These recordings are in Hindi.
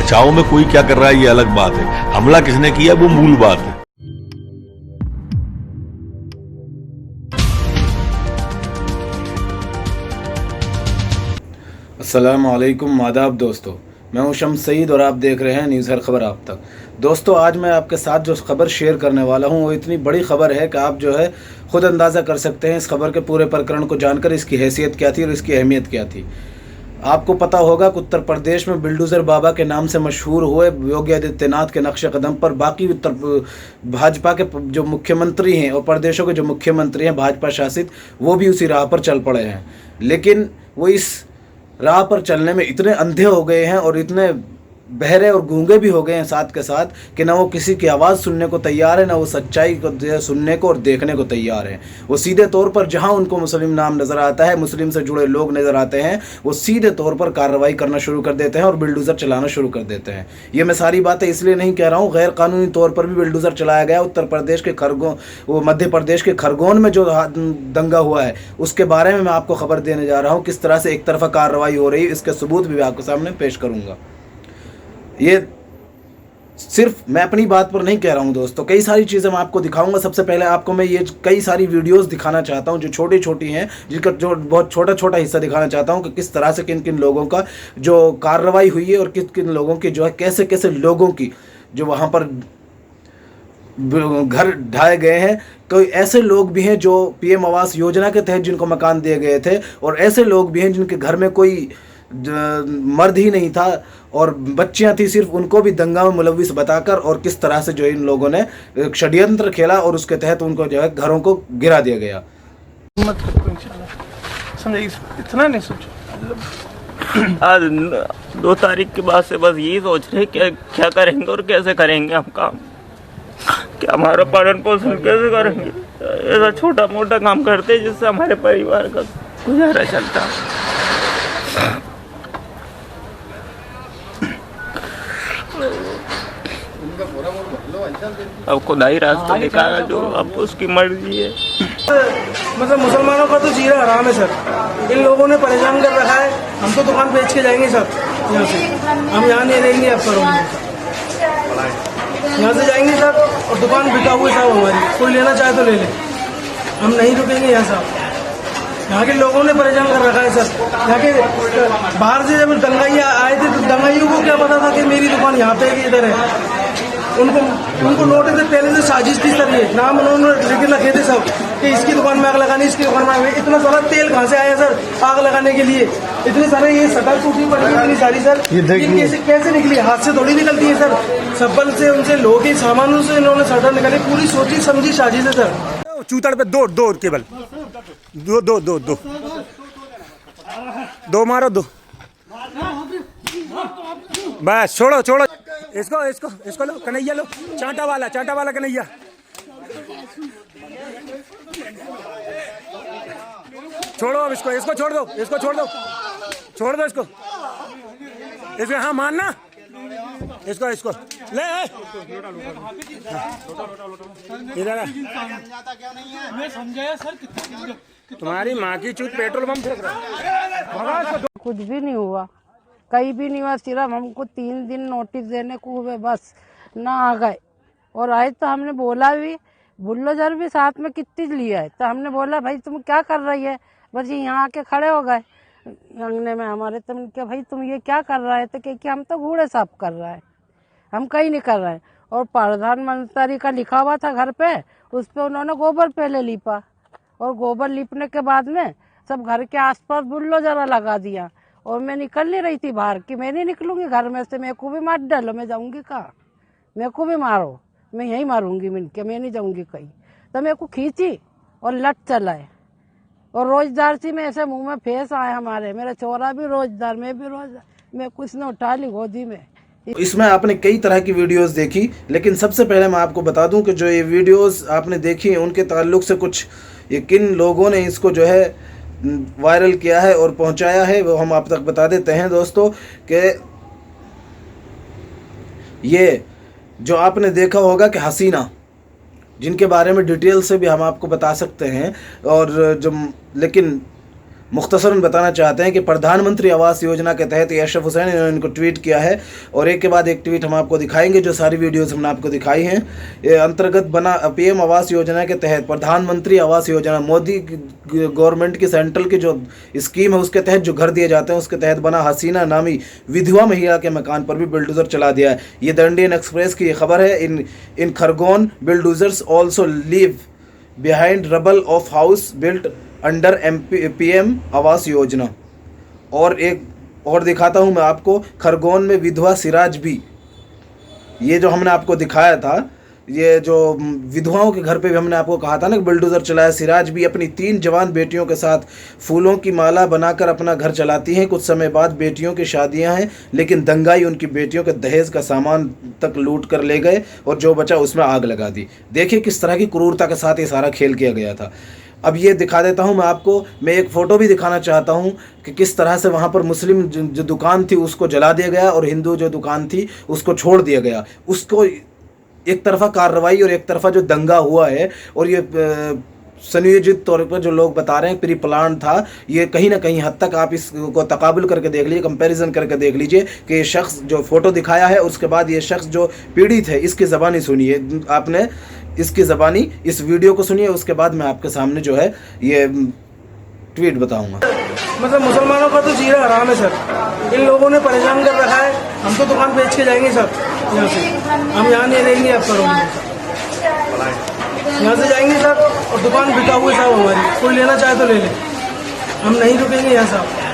बचाव में कोई क्या कर रहा है ये अलग बात है, हमला किसने किया वो मूल बात है। अस्सलामु अलैकुम, आदाब दोस्तों, मैं हूं शम्स सईद और आप देख रहे हैं न्यूज़ हर खबर आप तक। दोस्तों, आज मैं आपके साथ जो खबर शेयर करने वाला हूं वो इतनी बड़ी खबर है कि आप जो है ख़ुद अंदाज़ा कर सकते हैं इस खबर के पूरे प्रकरण को जानकर इसकी हैसियत क्या थी और इसकी अहमियत क्या थी। आपको पता होगा कि उत्तर प्रदेश में बिल्डोज़र बाबा के नाम से मशहूर हुए योगी आदित्यनाथ के नक्श कदम पर बाकी भाजपा के जो मुख्यमंत्री हैं और प्रदेशों के जो मुख्यमंत्री हैं भाजपा शासित, वो भी उसी राह पर चल पड़े हैं। लेकिन वो इस राह पर चलने में इतने अंधे हो गए हैं और इतने बहरे और गूंगे भी हो गए हैं साथ के साथ कि ना वो किसी की आवाज़ सुनने को तैयार है, ना वो सच्चाई को सुनने को और देखने को तैयार है। वो सीधे तौर पर जहां उनको मुस्लिम नाम नज़र आता है, मुस्लिम से जुड़े लोग नज़र आते हैं, वो सीधे तौर पर कार्रवाई करना शुरू कर देते हैं और बिल्डोज़र चलाना शुरू कर देते हैं। ये मैं सारी बातें इसलिए नहीं कह रहा हूँ, गैर कानूनी तौर पर भी बिल्डोज़र चलाया गया उत्तर प्रदेश के वो मध्य प्रदेश के खरगोन में जो दंगा हुआ है उसके बारे में मैं आपको खबर देने जा रहा हूँ। किस तरह से एक तरफा कार्रवाई हो रही है इसके सबूत भी आपके सामने पेश करूँगा। ये सिर्फ मैं अपनी बात पर नहीं कह रहा हूं दोस्तों, कई सारी चीज़ें मैं आपको दिखाऊंगा। सबसे पहले आपको मैं ये कई सारी वीडियोस दिखाना चाहता हूं जो छोटी छोटी हैं, जिनका जो बहुत छोटा छोटा हिस्सा दिखाना चाहता हूं कि किस तरह से किन किन लोगों का जो कार्रवाई हुई है और किन किन लोगों की जो है कैसे कैसे लोगों की जो वहाँ पर घर ढाए गए हैं। कोई ऐसे लोग भी हैं जो पीएम आवास योजना के तहत जिनको मकान दिए गए थे और ऐसे लोग भी हैं जिनके घर में कोई मर्द ही नहीं था और बच्चियां थी सिर्फ, उनको भी दंगा में मुलविस बताकर और किस तरह से जो इन लोगों ने षड्यंत्र खेला और उसके तहत उनको जो है घरों को गिरा दिया गया। इतना नहीं सोचो। आज 2 तारीख के बाद से बस यही सोच रहे क्या करेंगे और कैसे करेंगे हम काम, क्या हमारा पालन पोषण कैसे करेंगे। ऐसा छोटा मोटा काम करते जिससे हमारे परिवार का गुजारा चलता। अब खुदाई रास्ता निकाला, जो अब उसकी मर्जी है। मतलब मुसलमानों का तो जीना हराम है सर, इन लोगों ने परेशान कर रखा है। हम तो दुकान बेच के जाएंगे सर, यहाँ से हम यहाँ नहीं रहेंगे। अब करो यहाँ से जाएंगे सर और दुकान बिका हुई साहब हमारी, कोई लेना चाहे तो ले ले, हम नहीं रुकेंगे यहाँ साहब। यहाँ के लोगों ने परेशान कर रखा है सर। यहाँ के बाहर से जब दंगाइयाँ आए थे तो दंगाइयों को क्या पता था कि मेरी दुकान यहाँ पे है कि इधर है। उनको नोटिस से पहले से साजिश थी सर, ये नाम उन्होंने लेके रखे थे सब कि इसकी दुकान में आग लगानी, इसकी दुकान में आग। इतना सारा तेल कहाँ से आया सर आग लगाने के लिए? इतने सारे ये शटर टूटी पड़ी है इतनी सारी सर, ये कैसे निकली? हाथ से थोड़ी निकलती है सर, सब्बल से उनसे लोहे के सामानों से इन्होंने शटर निकाली। पूरी सोची समझी साजिश है सर। चूतड़ पे दो केवल दो मारो, दो बस, छोड़ो इसको लो, कन्हैया लो, चांटा वाला कन्हैया। छोड़ो अब इसको छोड़ दो इसको। हाँ मानना इसको ले इधर। तुम्हारी माँ की चूत पेट्रोल पंप फेंक रहा है। कुछ भी नहीं हुआ, कहीं भी नहीं हुआ, सिर्फ हमको 3 दिन नोटिस देने को हुए, बस ना आ गए। और आए तो हमने बोला भी, बुल्डोजर भी साथ में कितनी लिया है, तो हमने बोला भाई तुम क्या कर रही है, बस यहाँ आके खड़े हो गए अंगने में हमारे। तो क्या भाई तुम ये क्या कर रहा है? तो कि हम तो घोड़े साफ कर रहा है, हम कहीं नहीं कर रहे हैं। और प्रधानमंत्री का लिखा हुआ था घर पे, उस पर उन्होंने गोबर पहले लीपा और गोबर लीपने के बाद में सब घर के आसपास बुल्डोजर लगा दिया। और मैं निकल नहीं रही थी बाहर कि मैं नहीं निकलूंगी घर में से, मेरे को भी मार डालो, मैं जाऊंगी कहाँ? मेरे को भी मारो, मैं यहीं मारूंगी मिलके, मैं नहीं जाऊंगी कहीं। तो मेरे को खींची और लट चलाए और रोजदार सी में ऐसे मुंह में फेस आए हमारे। मेरा छोरा भी रोजदार, मैं भी रोजदार, मैं कुछ न उठा ली गोदी में। इसमें आपने कई तरह की वीडियोस देखी, लेकिन सबसे पहले मैं आपको बता दूं कि जो ये वीडियोस आपने देखी उनके ताल्लुक से कुछ ये किन लोगों ने इसको जो है वायरल किया है और पहुंचाया है वो हम आप तक बता देते हैं दोस्तों। कि ये जो आपने देखा होगा कि हसीना, जिनके बारे में डिटेल से भी हम आपको बता सकते हैं, और जो लेकिन मुख्तसरन बताना चाहते हैं कि प्रधानमंत्री आवास योजना के तहत ये अशरफ हुसैन इन्होंने इनको ट्वीट किया है और एक के बाद एक ट्वीट हम आपको दिखाएंगे। जो सारी वीडियोस हमने आपको दिखाई हैं, ये अंतर्गत बना पीएम आवास योजना के तहत प्रधानमंत्री आवास योजना मोदी गवर्नमेंट की सेंट्रल की जो स्कीम है उसके तहत जो घर दिए जाते हैं उसके तहत बना हसीना नामी विधवा महिला के मकान पर भी बुलडोजर चला दिया है। ये द इंडियन एक्सप्रेस की खबर है। In Khargone bulldozers also leave behind rubble of house built under PM Awas Yojana. और एक और दिखाता हूं मैं आपको, खरगोन में विधवा सिराज भी, ये जो हमने आपको दिखाया था, ये जो विधवाओं के घर पे भी हमने आपको कहा था ना कि बुलडोज़र चलाया, सिराज भी अपनी 3 जवान बेटियों के साथ फूलों की माला बनाकर अपना घर चलाती हैं। कुछ समय बाद बेटियों की शादियां हैं, लेकिन दंगाई उनकी बेटियों के दहेज का सामान तक लूट कर ले गए और जो बचा उसमें आग लगा दी। देखिए किस तरह की क्रूरता के साथ ये सारा खेल किया गया था। अब ये दिखा देता हूँ मैं आपको, मैं एक फ़ोटो भी दिखाना चाहता हूँ कि किस तरह से वहाँ पर मुस्लिम जो दुकान थी उसको जला दिया गया और हिंदू जो दुकान थी उसको छोड़ दिया गया। उसको एक तरफा कार्रवाई और एक तरफा जो दंगा हुआ है, और ये संयोजित तौर पर जो लोग बता रहे हैं प्री प्लान था, ये कहीं ना कहीं हद तक आप इसको तकाबुल करके देख लीजिए, कंपैरिजन करके देख लीजिए कि ये शख्स जो फ़ोटो दिखाया है उसके बाद ये शख्स जो पीड़ित है इसकी ज़बानी सुनिए, आपने इसकी ज़बानी इस वीडियो को सुनिए, उसके बाद मैं आपके सामने जो है ये ट्वीट बताऊंगा। मतलब मुसलमानों का तो जीना हराम है सर, इन लोगों ने परेशान कर रखा है। हम तो दुकान बेच के जाएंगे सर यहाँ से, हम यहाँ नहीं रहेंगे। अब करो यहाँ से जाएंगे सर, और दुकान बिका हुई साहब हमारी, कोई लेना चाहे तो ले ले, हम नहीं रुकेंगे यहाँ साहब।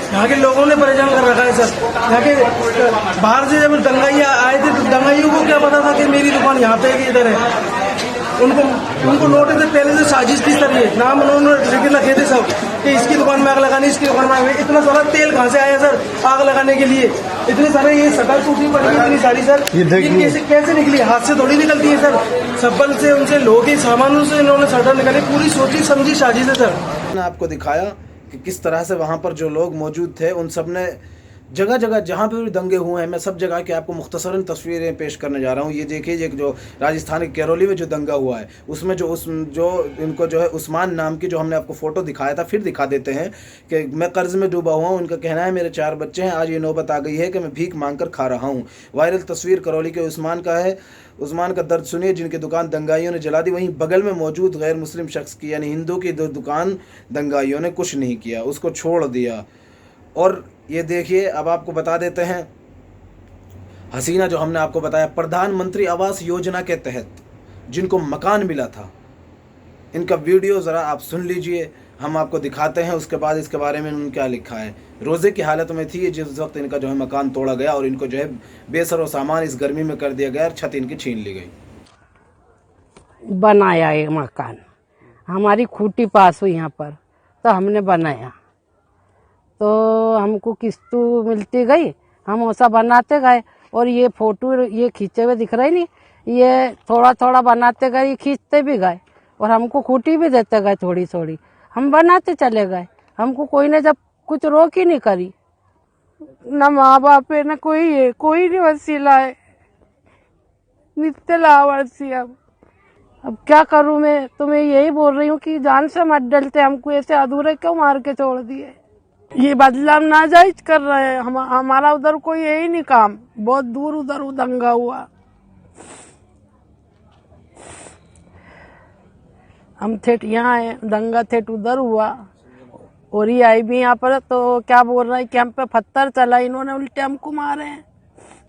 यहाँ के लोगों ने परेशान कर रखा है सर। यहाँ के बाहर से जब दंगाई आए थे तो दंगाइयों को क्या पता था कि मेरी दुकान यहाँ पे है, इधर है। उनको नोटिस पहले से साजिश की तरह है, नाम उन्होंने लिख रखे थे सब कि इसकी दुकान में आग लगानी, इसकी दुकान में आग। इतना सारा तेल कहाँ से आया सर आग लगाने के लिए? इतने सारे ये शटर टूटी पड़ी इतनी सारी सर, ये कैसे निकली? हाथ से थोड़ी निकलती है सर, सब्बल से उनसे लोगों के सामानों से इन्होंने शटर निकाले। पूरी सोची समझी साजिश है सर। मैंने आपको दिखाया कि किस तरह से वहाँ पर जो लोग मौजूद थे उन सब ने जगह जगह जहाँ पे भी दंगे हुए हैं, मैं सब जगह की आपको मुख्तसरन तस्वीरें पेश करने जा रहा हूँ। ये देखिए जो राजस्थान के करौली में जो दंगा हुआ है उसमें जो इनको जो है उस्मान नाम की जो हमने आपको फ़ोटो दिखाया था, फिर दिखा देते हैं कि मैं कर्ज़ में डूबा हुआ हूँ। उनका कहना है मेरे 4 बच्चे हैं, आज ये नौबत आ गई है कि मैं भीख मांग कर खा रहा हूँ। वायरल तस्वीर करौली के उस्मान का है। उस्मान का दर्द सुनिए, जिनकी दुकान दंगाइयों ने जला दी। वहीं बगल में मौजूद गैर मुस्लिम शख्स की यानी हिंदू की दुकान दंगाइयों ने कुछ नहीं किया, उसको छोड़ दिया। और ये देखिए अब आपको बता देते हैं, हसीना जो हमने आपको बताया प्रधानमंत्री आवास योजना के तहत जिनको मकान मिला था, इनका वीडियो ज़रा आप सुन लीजिए, हम आपको दिखाते हैं। उसके बाद इसके बारे में उन्होंने क्या लिखा है। रोज़े की हालत में थी जिस वक्त इनका जो है मकान तोड़ा गया और इनको जो है बेसर और सामान इस गर्मी में कर दिया गया, छत इनकी छीन ली गई। बनाया एक मकान, हमारी खूंटी पास हुई यहाँ पर, तो हमने बनाया, तो हमको किस्त मिलती गई, हम वैसा बनाते गए। और ये फोटो ये खींचे हुए दिख रहे नहीं, ये थोड़ा थोड़ा बनाते गए, खींचते भी गए और हमको खूंटी भी देते गए थोड़ी थोड़ी, हम बनाते चले गए। हमको कोई ने जब कुछ रोक ही नहीं करी, न माँ बाप है न कोई है, कोई नहीं वसीला है, नित्य लावारसी। अब क्या करूँ मैं? तो मैं यही बोल रही हूँ कि जान से मत डलते, हमको ऐसे अधूरे क्यों मार के छोड़ दिए? ये बदलाव नाजायज कर रहे हैं। हमारा उधर कोई है ही नहीं काम, बहुत दूर उधर दंगा हुआ। हम थे यहाँ है, दंगा थे उधर हुआ और ये आई भी यहाँ पर, तो क्या बोल रहा है कि हम पे पत्थर चला, इन्होंने उल्टे हमको मारे हैं।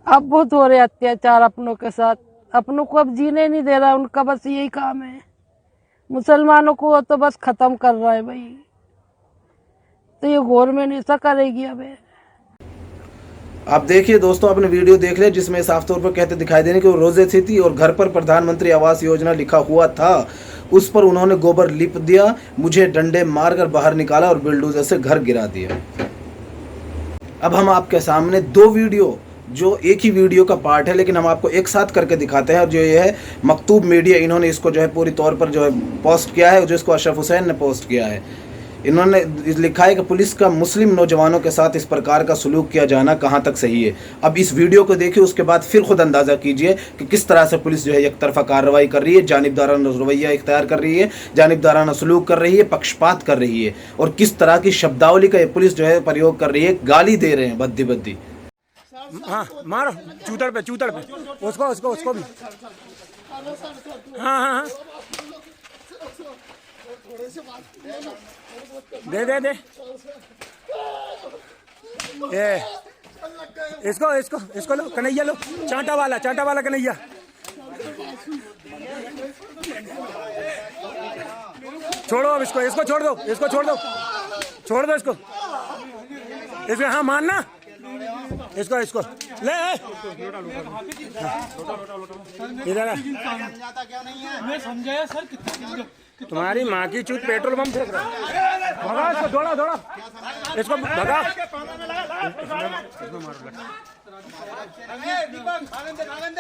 अब बहुत हो रहे अत्याचार अपनों के साथ, अपनों को अब जीने नहीं दे रहा, उनका बस यही काम है। मुसलमानों को तो बस खत्म कर रहा है भाई, तो ये गवर्नमेंट ऐसा करेगी। अब आप देखिए दोस्तों, आपने वीडियो देख लिया जिसमें साफ तौर पर कहते दिखाई देने कि वो रोजे से थी और घर पर प्रधानमंत्री आवास योजना लिखा हुआ था, उस पर उन्होंने गोबर लिप दिया, मुझे डंडे मारकर बाहर निकाला और बुलडोजर से घर गिरा दिया। अब हम आपके सामने 2 वीडियो जो एक ही वीडियो का पार्ट है लेकिन हम आपको एक साथ करके दिखाते हैं। और जो ये है मकतूब मीडिया, इन्होंने इसको जो है पूरी तौर पर जो है पोस्ट किया है, जो इसको अशरफ हुसैन ने पोस्ट किया है। इन्होंने लिखा है कि पुलिस का मुस्लिम नौजवानों के साथ इस प्रकार का सलूक किया जाना कहाँ तक सही है। अब इस वीडियो को देखिए, उसके बाद फिर खुद अंदाज़ा कीजिए कि किस तरह से पुलिस जो है एक तरफा कार्रवाई कर रही है, जानिबदाराना रवैया इख्तियार कर रही है, जानिबदाराना सलूक कर रही है, पक्षपात कर रही है, और किस तरह की शब्दावली का ये पुलिस जो है प्रयोग कर रही है, गाली दे रहे हैं बद्दी बद्दी। हाँ मारो चूतड़ पे उसको उसको उसको भी। हाँ हाँ हाँ दे ये इसको लो, कन्हैया लो, चांटा वाला कन्हैया। छोड़ो अब इसको छोड़ दो इसको। हाँ मानना इसको ले इधर। तुम्हारी माँ की चूत पेट्रोल पंप फेंक रहा है। भगा इसको, दौड़ा इसको भगा।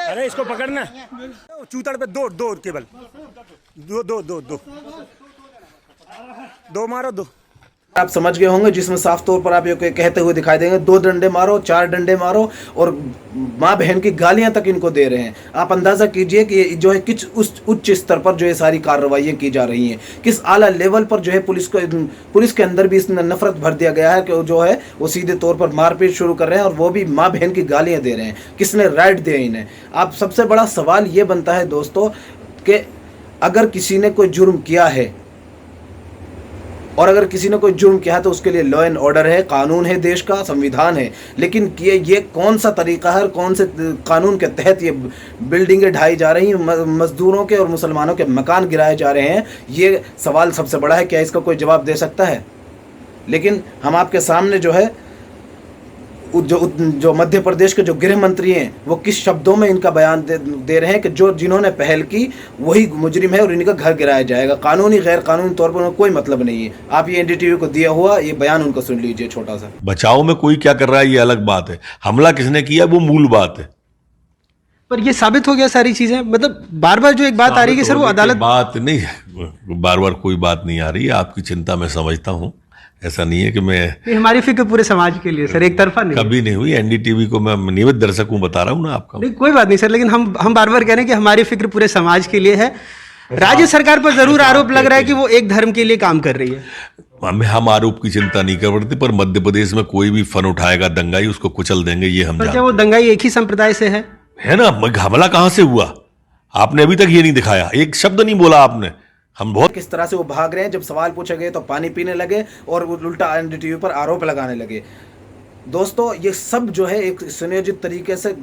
अरे इसको पकड़ना, चूतड़ पे दो केवल दो मारो दो। आप समझ गए होंगे, जिसमें साफ तौर पर आप ये कहते हुए दिखाई देंगे 2 डंडे मारो, 4 डंडे मारो, और माँ बहन की गालियां तक इनको दे रहे हैं। आप अंदाज़ा कीजिए कि जो है किस उच्च स्तर पर जो है सारी कार्रवाइयाँ की जा रही हैं, किस आला लेवल पर जो है पुलिस के अंदर भी इस नफरत भर दिया गया है कि जो है वो सीधे तौर पर मारपीट शुरू कर रहे हैं, और वो भी माँ बहन की गालियाँ दे रहे हैं। किसने राइट दिया इन्हें? आप सबसे बड़ा सवाल ये बनता है दोस्तों कि अगर किसी ने कोई जुर्म किया है, और अगर किसी ने कोई जुर्म किया है तो उसके लिए लॉ एंड ऑर्डर है, कानून है, देश का संविधान है। लेकिन ये कौन सा तरीका है, कौन से कानून के तहत ये बिल्डिंगें ढाई जा रही हैं, मजदूरों के और मुसलमानों के मकान गिराए जा रहे हैं? ये सवाल सबसे बड़ा है। क्या इसका कोई जवाब दे सकता है? लेकिन हम आपके सामने जो है जो मध्य प्रदेश के जो गृह मंत्री हैं, वो किस शब्दों में इनका बयान दे रहे हैं कि जिन्होंने पहल की वही मुजरिम है और इनका घर गिराया जाएगा। कानूनी गैर कानूनी तौर पर कोई मतलब नहीं है। आप ये एनडीटीवी को दिया हुआ ये बयान उनका सुन लीजिए छोटा सा। बचाव में कोई क्या कर रहा है ये अलग बात है, हमला किसने किया वो मूल बात है। पर ये साबित हो गया सारी चीजें, मतलब बार बार जो एक बात आ रही है कि सर वो अदालत बात नहीं, बार कोई बात नहीं आ रही है। आपकी चिंता मैं समझता हूँ, ऐसा नहीं है कि मैं हमारी फिक्र पूरे समाज के लिए सर, एक तरफा नहीं कभी नहीं हुई। एनडीटीवी को मैं नियमित दर्शक हूँ, बता रहा हूँ ना आपका। नहीं कोई बात नहीं सर, लेकिन हम बार बार कह रहे हैं कि हमारी फिक्र पूरे समाज के लिए है। राज्य सरकार पर जरूर आरोप लग रहा है कि वो एक धर्म के लिए काम कर रही है। हम आरोप की चिंता नहीं करते, पर मध्य प्रदेश में कोई भी फन उठाएगा दंगाई, उसको कुचल देंगे, ये हम जानते हैं। वो दंगाई एक ही संप्रदाय से है ना? हमला कहां से हुआ? आपने अभी तक ये नहीं दिखाया, एक शब्द नहीं बोला आपने। हम बहुत किस तरह से वो भाग रहे हैं, जब सवाल पूछे गए तो पानी पीने लगे और उल्टा एनडीटीवी पर आरोप लगाने लगे। दोस्तों ये सब जो है एक सुनियोजित तरीके से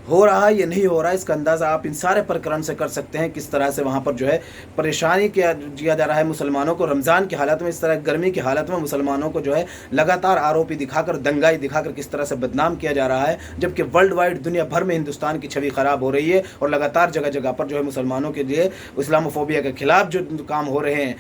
हो रहा है, ये नहीं हो रहा है, इसका अंदाज़ा आप इन सारे प्रकरण से कर सकते हैं। किस तरह से वहाँ पर जो है परेशानी किया जा रहा है मुसलमानों को। रमज़ान की हालत में, इस तरह गर्मी की हालत में मुसलमानों को जो है लगातार आरोपी दिखाकर, दंगाई दिखाकर किस तरह से बदनाम किया जा रहा है, जबकि वर्ल्ड वाइड दुनिया भर में हिंदुस्तान की छवि ख़राब हो रही है, और लगातार जगह जगह पर जो है मुसलमानों के लिए इस्लामोफोबिया के खिलाफ जो काम हो रहे हैं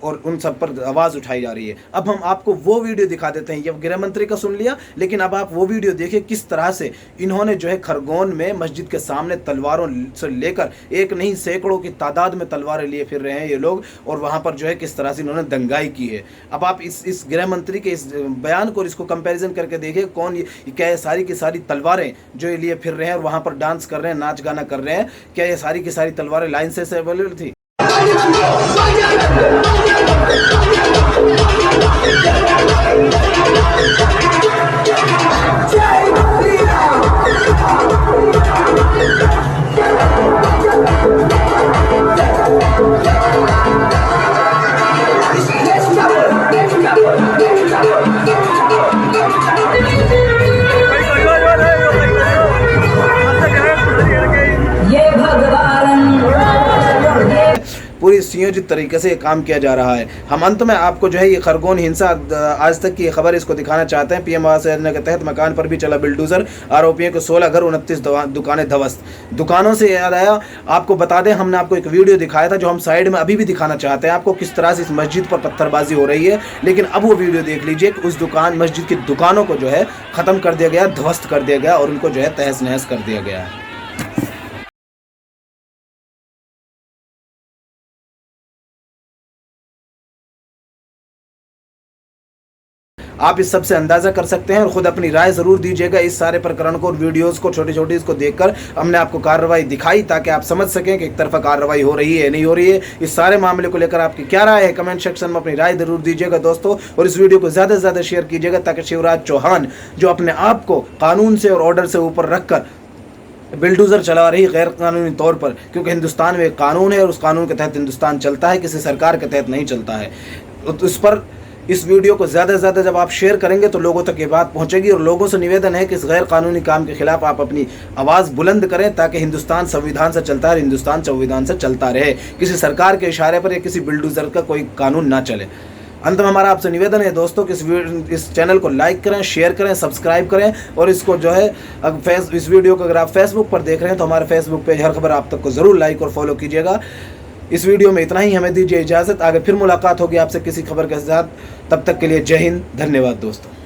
और उन सब पर आवाज़ उठाई जा रही है। अब हम आपको वो वीडियो दिखा देते हैं। ये गृह मंत्री का सुन लिया, लेकिन अब आप वो वीडियो देखिए किस तरह से इन्होंने जो है खरगोन में मस्जिद के सामने तलवारों से लेकर, एक नहीं सैकड़ों की तादाद में तलवारें लिए फिर रहे हैं ये लोग, और वहाँ पर जो है किस तरह से इन्होंने दंगाई की है। अब आप इस गृह मंत्री के इस बयान को और इसको कंपेरिजन करके देखिए, कौन ये क्या ये सारी की सारी तलवारें जो ये लिए फिर रहे हैं और वहाँ पर डांस कर रहे हैं, नाच गाना कर रहे हैं, क्या ये सारी की सारी तलवारें लाइन से अवेलेबल थी? पूरी संयोजित तरीके से ये काम किया जा रहा है। हम अंत में आपको जो है ये खरगोन हिंसा आज तक की ये खबर इसको दिखाना चाहते हैं। पीएम आवास योजना के तहत मकान पर भी चला बिल्डोजर, आरोपियों को 16 घर 29 दुकानें ध्वस्त। दुकानों से याद आया, आपको बता दें, हमने आपको एक वीडियो दिखाया था जो हम साइड में अभी भी दिखाना चाहते हैं आपको, किस तरह से इस मस्जिद पर पत्थरबाजी हो रही है। लेकिन अब वो वीडियो देख लीजिए, उस मस्जिद की दुकानों को जो है ख़त्म कर दिया गया, ध्वस्त कर दिया गया और उनको जो है तहस नहस कर दिया गया है। आप इस सब से अंदाज़ा कर सकते हैं और ख़ुद अपनी राय ज़रूर दीजिएगा इस सारे प्रकरण को और वीडियोज़ को, छोटी छोटी इसको देखकर हमने आपको कार्रवाई दिखाई ताकि आप समझ सकें कि एक तरफा कार्रवाई हो रही है नहीं हो रही है। इस सारे मामले को लेकर आपकी क्या राय है, कमेंट सेक्शन में अपनी राय ज़रूर दीजिएगा दोस्तों। और इस वीडियो को ज़्यादा से ज़्यादा शेयर कीजिएगा ताकि शिवराज चौहान जो अपने आप को कानून से और ऑर्डर से ऊपर रखकर बिल्डोजर चला रही गैर कानूनी तौर पर, क्योंकि हिंदुस्तान में एक कानून है और उस कानून के तहत हिंदुस्तान चलता है, किसी सरकार के तहत नहीं चलता है। तो इस पर इस वीडियो को ज़्यादा से ज़्यादा जब आप शेयर करेंगे तो लोगों तक ये बात पहुंचेगी और लोगों से निवेदन है कि इस गैर कानूनी काम के खिलाफ आप अपनी आवाज़ बुलंद करें ताकि हिंदुस्तान संविधान से चलता है, हिंदुस्तान संविधान से चलता रहे, किसी सरकार के इशारे पर या किसी बिल्डोजर का कोई कानून ना चले। अंत में हमारा आपसे निवेदन है दोस्तों कि इस चैनल को लाइक करें, शेयर करें, सब्सक्राइब करें और इसको जो है इस वीडियो को अगर आप फेसबुक पर देख रहे हैं तो हमारे फेसबुक पेज हर खबर आप तक को ज़रूर लाइक और फॉलो कीजिएगा। इस वीडियो में इतना ही, हमें दीजिए इजाज़त। आगे फिर मुलाकात होगी आपसे किसी खबर के साथ, तब तक के लिए जय हिंद, धन्यवाद दोस्तों।